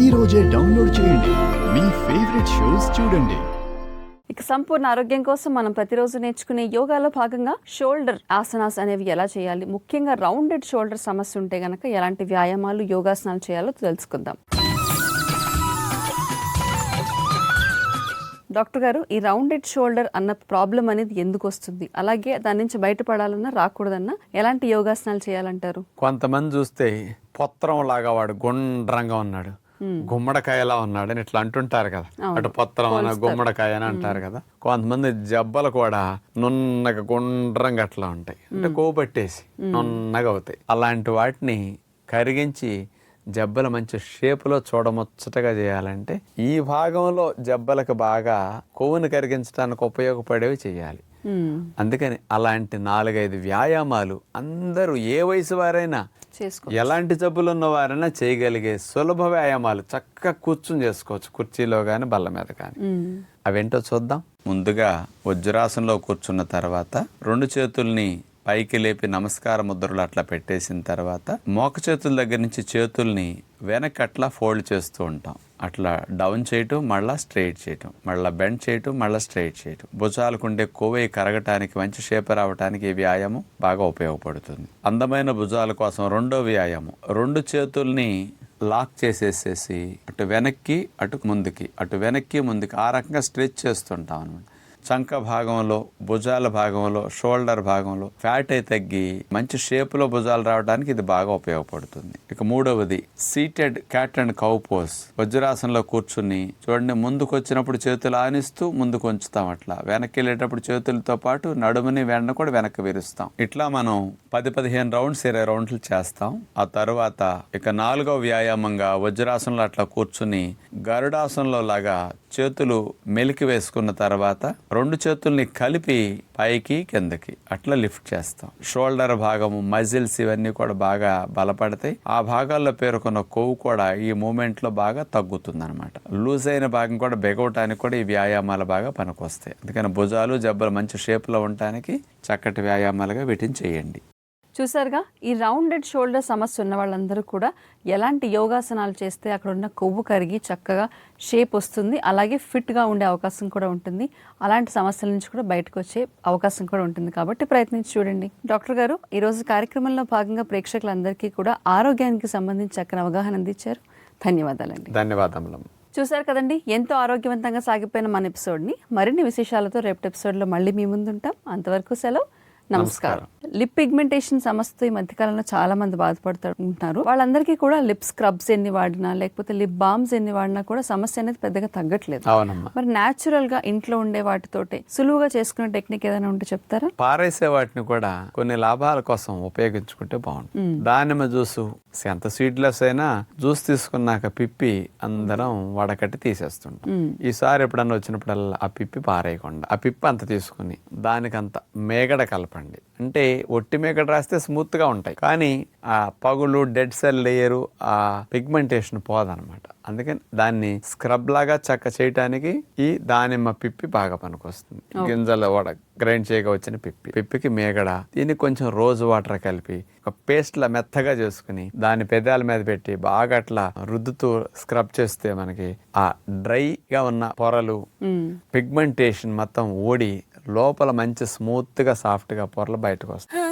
ఈ రోజే డౌన్లోడ్ చేయండి, మీ ఫేవరెట్ షోస్ చూడండి. ఇక సంపూర్ణ ఆరోగ్యం కోసం మనం ప్రతిరోజు నేర్చుకునే యోగాలో భాగంగా షోల్డర్ ఆసనాస్ అనేవి ఎలా చేయాలి, ముఖ్యంగా రౌండెడ్ షోల్డర్ సమస్య ఉంటే గనక ఎలాంటి వ్యాయామాలు యోగాసనాలు చేయాలో తెలుసుకుందాం. డాక్టర్ గారు, ఈ రౌండెడ్ షోల్డర్ అన్న ప్రాబ్లం అనేది ఎందుకు వస్తుంది, అలాగే దాని నుంచి బయటపడాలన్నా రాకూడదన్నా ఎలాంటి యోగాసనాలు చేయాలంటారు? కొంతమంది చూస్తే పొత్రం లాగా వాడు గుండ్రంగా ఉన్నాడు, గుమ్మడికాయలా ఉన్నాడు అని ఇట్లా అంటుంటారు కదా. అటు పొత్రం అని గుమ్మడికాయ అని అంటారు కదా. కొంతమంది జబ్బలు కూడా నున్నగా గుండ్రంగా అట్లా ఉంటాయి, అంటే కొవ్వు పట్టేసి నున్నగా అవుతాయి. అలాంటి వాటిని కరిగించి జబ్బలు మంచి షేపులో చూడముచ్చటగా చేయాలంటే ఈ భాగంలో జబ్బలకు బాగా కొవ్వును కరిగించడానికి ఉపయోగపడేవి చేయాలి. అందుకని అలాంటి 4-5 వ్యాయామాలు అందరూ ఏ వయసు వారైనా ఎలాంటి జబ్బులు ఉన్న వారైనా చేయగలిగే సులభ వ్యాయామాలు చక్కగా కూర్చుని చేసుకోవచ్చు, కుర్చీలో కానీ బల్ల మీద కానీ. అవేంటో చూద్దాం. ముందుగా వజ్రాసనంలో కూర్చున్న తర్వాత 2 చేతుల్ని పైకి లేపి నమస్కార ముద్రలు అట్లా పెట్టేసిన తర్వాత మోక చేతుల దగ్గర నుంచి చేతుల్ని వెనక్కి అట్లా ఫోల్డ్ చేస్తూ ఉంటాం. అట్లా డౌన్ చేయటం, మళ్ళీ స్ట్రైట్ చేయటం, మళ్ళీ బెండ్ చేయటం, మళ్ళీ స్ట్రైట్ చేయటం. భుజాలకు ఉండే కొవ్వు కరగటానికి, మంచి షేప్ రావడానికి ఈ వ్యాయామం బాగా ఉపయోగపడుతుంది. అందమైన భుజాల కోసం రెండో వ్యాయామం, 2 చేతుల్ని లాక్ చేసేసేసి అటు వెనక్కి అటు ముందుకి, అటు వెనక్కి ముందుకి ఆ రకంగా స్ట్రెచ్ చేస్తుంటాం అనమాట. చంక భాగంలో, భుజాల భాగంలో, షోల్డర్ భాగంలో ఫ్యాట్ అయి తగ్గి మంచి షేపులో భుజాలు రావడానికి ఇది బాగా ఉపయోగపడుతుంది. ఇక మూడవది seated cat and cow pose. వజ్రాసనంలో కూర్చుని చూడండి, ముందుకు వచ్చినప్పుడు చేతులు ఆనిస్తూ ముందుకు ఉంచుతాం, అట్లా వెనక్కి వెళ్ళేటప్పుడు చేతులతో పాటు నడుముని వెంట కూడా వెనక్కి విరుస్తాం. ఇట్లా మనం 10-15 రౌండ్స్ 20 రౌండ్లు చేస్తాం. ఆ తర్వాత ఇక 4వ వ్యాయామంగా వజ్రాసనంలో అట్లా కూర్చుని గరుడాసనంలో లాగా చేతులు మెలికి వేసుకున్న తర్వాత 2 చేతుల్ని కలిపి పైకి కిందకి అట్లా లిఫ్ట్ చేస్తాం. షోల్డర్ భాగము, మజిల్స్ ఇవన్నీ కూడా బాగా బలపడతాయి. ఆ భాగాల్లో పేరుకున్న కొవ్వు కూడా ఈ మూమెంట్ లో బాగా తగ్గుతుంది అనమాట. లూజ్ అయిన భాగం కూడా బెగవటానికి కూడా ఈ వ్యాయామాలు బాగా పనికొస్తాయి. అందుకని భుజాలు జబ్బలు మంచి షేప్ లో ఉండటానికి చక్కటి వ్యాయామాలుగా వీటిని చేయండి. చూసారుగా, ఈ రౌండెడ్ షోల్డర్ సమస్య ఉన్న వాళ్ళందరూ కూడా ఎలాంటి యోగాసనాలు చేస్తే అక్కడ ఉన్న కొవ్వు కరిగి చక్కగా షేప్ వస్తుంది, అలాగే ఫిట్గా ఉండే అవకాశం కూడా ఉంటుంది. అలాంటి సమస్యల నుంచి కూడా బయటకు వచ్చే అవకాశం కూడా ఉంటుంది. కాబట్టి ప్రయత్నించి చూడండి. డాక్టర్ గారు, ఈరోజు కార్యక్రమంలో భాగంగా ప్రేక్షకులందరికీ కూడా ఆరోగ్యానికి సంబంధించి చక్కని అవగాహన అందించారు. ధన్యవాదాలండి. ధన్యవాదములు. చూసారు కదండి, ఎంతో ఆరోగ్యవంతంగా సాగిపోయిన మన ఎపిసోడ్ని మరిన్ని విశేషాలతో రేపటి ఎపిసోడ్లో మళ్ళీ మీ ముందుంటాం. అంతవరకు సెలవు, నమస్కారం. లిప్ పిగ్మెంటేషన్ సమస్యతో ఈ మధ్యకాలంలో చాలా మంది బాధపడుతుంటున్నారు. వాళ్ళందరికీ కూడా లిప్ స్క్రబ్స్ ఎన్ని వాడినా, లేకపోతే లిప్ బామ్స్ ఎన్ని వాడినా కూడా సమస్య అనేది పెద్దగా తగ్గట్లేదు. మరి న్యాచురల్ గా ఇంట్లో ఉండే వాటితోటే సులువుగా చేసుకునే టెక్నిక్ ఏదైనా ఉంటే చెప్తారా? పారేసే వాటిని కూడా కొన్ని లాభాల కోసం ఉపయోగించుకుంటే బాగుంటుంది. దానిమ్మ జ్యూసు ఎంత స్వీట్లెస్ అయినా జ్యూస్ తీసుకున్నాక పిప్పి అందరం వడకట్టి తీసేస్తుంటాం. ఈసారి ఎప్పుడన్నా వచ్చినప్పుడల్లా ఆ పిప్పి పారేయకుండా ఆ పిప్పి అంత తీసుకుని దానికంత మేగడ కలపండి. అంటే ఒట్టి మేగడ రాస్తే స్మూత్ గా ఉంటాయి, కానీ ఆ పగులు, డెడ్ సెల్ లేయరు, ఆ పిగ్మెంటేషన్ పోదనమాట. అందుకని దాన్ని స్క్రబ్ లాగా చక్క చేయటానికి ఈ దానిమ్మ పిప్పి బాగా పనికొస్తుంది. గింజల వడ గ్రైండ్ చేయగా వచ్చిన పిప్పికి మేగడ, దీనికి కొంచెం రోజ్ వాటర్ కలిపి ఒక పేస్ట్ లా మెత్తగా చేసుకుని దాన్ని పెదాల మీద పెట్టి బాగా అట్లా రుద్దుతూ స్క్రబ్ చేస్తే మనకి ఆ డ్రైగా ఉన్న పొరలు, పిగ్మెంటేషన్ మొత్తం ఓడి లోపల మంచి స్మూత్ గా సాఫ్ట్ గా పొరలు బయటకు వస్తాయి.